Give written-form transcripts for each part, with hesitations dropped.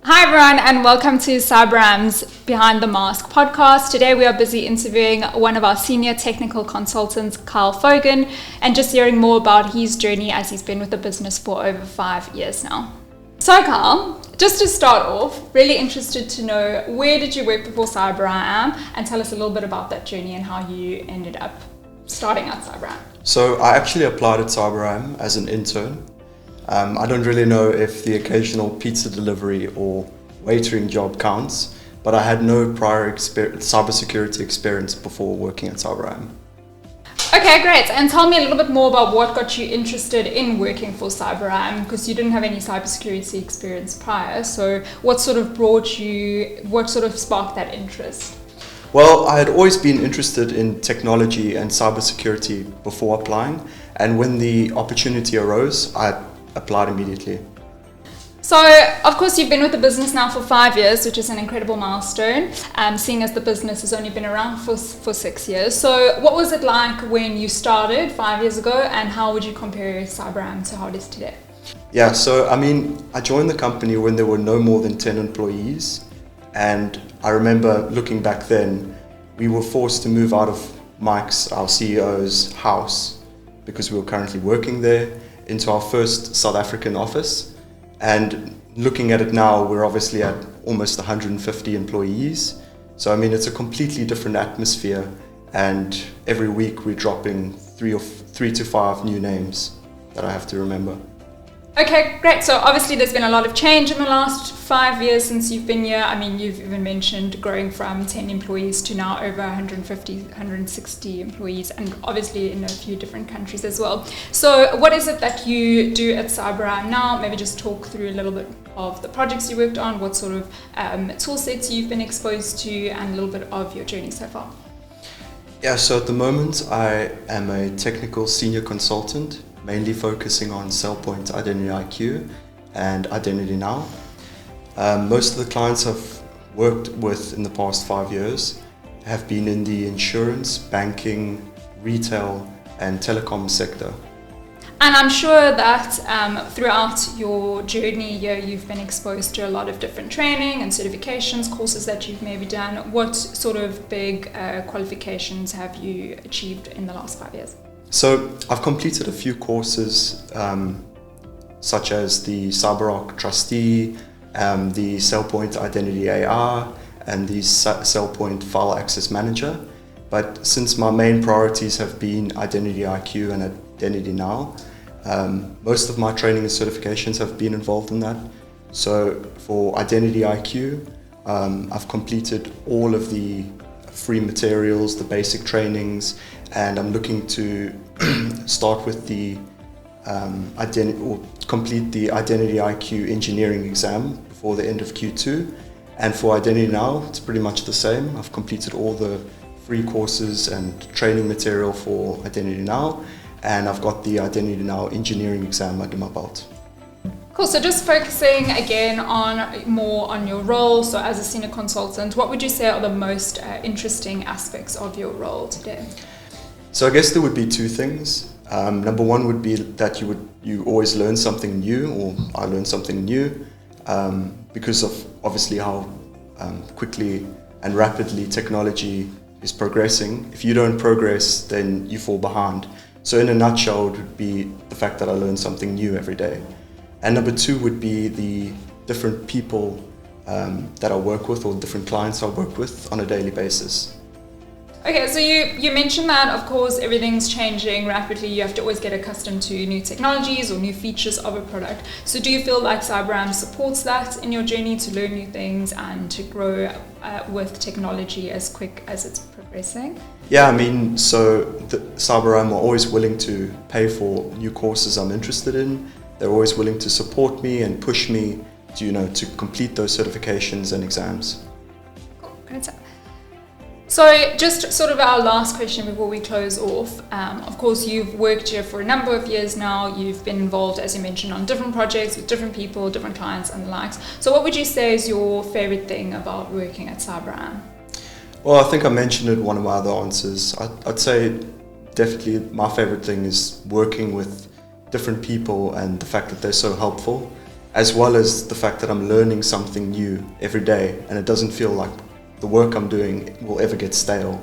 Hi everyone and welcome to CyberIAM's Behind the Mask podcast. Today we are busy interviewing one of our senior technical consultants, Foggan, and just hearing more about his journey as he's been with the business for over 5 years now. So Carl, just to start off, really interested to know, where did you work before CyberIAM, and tell us a little bit about that journey and how you ended up starting at CyberIAM. So I actually applied at CyberIAM as an intern. I don't really know if the occasional pizza delivery or waitering job counts, but I had no prior cybersecurity experience before working at CyberIAM. Okay, great. And tell me a little bit more about what got you interested in working for CyberIAM, because you didn't have any cybersecurity experience prior. So what sort of sparked that interest? Well, I had always been interested in technology and cybersecurity before applying, and when the opportunity arose, I applied immediately. So, of course, you've been with the business now for 5 years, which is an incredible milestone, seeing as the business has only been around for 6 years. So, what was it like when you started 5 years ago, and how would you compare CyberIAM to how it is today? Yeah, so I joined the company when there were no more than 10 employees, and I remember looking back then, we were forced to move out of Mike's, our CEO's house, because we were currently working there, into our first South African office. And looking at it now, we're obviously at almost 150 employees. So it's a completely different atmosphere, and every week we're dropping three to five new names that I have to remember. Okay, great. So obviously there's been a lot of change in the last 5 years since you've been here. You've even mentioned growing from 10 employees to now over 150, 160 employees, and obviously in a few different countries as well. So what is it that you do at CyberIAM now? Maybe just talk through a little bit of the projects you worked on, what sort of tool sets you've been exposed to, and a little bit of your journey so far. Yeah, so at the moment I am a technical senior consultant, mainly focusing on SailPoint Identity IQ and Identity Now. Most of the clients I've worked with in the past 5 years have been in the insurance, banking, retail and telecom sector. And I'm sure that throughout your journey here, you've been exposed to a lot of different training and certifications, courses that you've maybe done. What sort of big qualifications have you achieved in the last 5 years? So I've completed a few courses, such as the CyberArk Trustee, the SailPoint Identity AR, and the SailPoint File Access Manager. But since my main priorities have been Identity IQ and Identity Now, most of my training and certifications have been involved in that. So for Identity IQ, I've completed all of the free materials, the basic trainings, and I'm looking to start with the complete the Identity IQ engineering exam before the end of Q2. And for Identity Now, it's pretty much the same. I've completed all the free courses and training material for Identity Now, and I've got the Identity Now engineering exam under my belt. Cool. So just focusing again more on your role. So as a senior consultant, what would you say are the most interesting aspects of your role today? So I guess there would be two things. Number one would be that you always learn something new, or I learn something new, because of obviously how quickly and rapidly technology is progressing. If you don't progress, then you fall behind. So in a nutshell, it would be the fact that I learn something new every day. And number two would be the different people that I work with, or different clients I work with on a daily basis. Okay, so you mentioned that, of course, everything's changing rapidly. You have to always get accustomed to new technologies or new features of a product. So do you feel like CyberIAM supports that in your journey to learn new things and to grow with technology as quick as it's progressing? Yeah, so the CyberIAM are always willing to pay for new courses I'm interested in. They're always willing to support me and push me to complete those certifications and exams. Cool. Great. So just sort of our last question before we close off. Of course, you've worked here for a number of years now. You've been involved, as you mentioned, on different projects with different people, different clients and the likes. So what would you say is your favorite thing about working at CyberIAM? Well, I think I mentioned it in one of my other answers. I'd say definitely my favorite thing is working with different people and the fact that they're so helpful. as well as the fact that I'm learning something new every day, and it doesn't feel like the work I'm doing will ever get stale.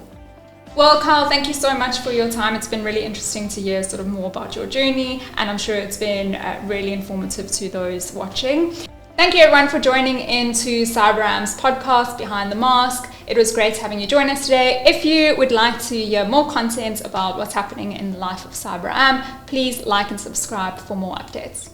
Well, Kyle, thank you so much for your time. It's been really interesting to hear sort of more about your journey, and I'm sure it's been really informative to those watching. Thank you everyone for joining into CyberIAM's podcast, Behind the Mask. It was great having you join us today. If you would like to hear more content about what's happening in the life of CyberIAM, please like and subscribe for more updates.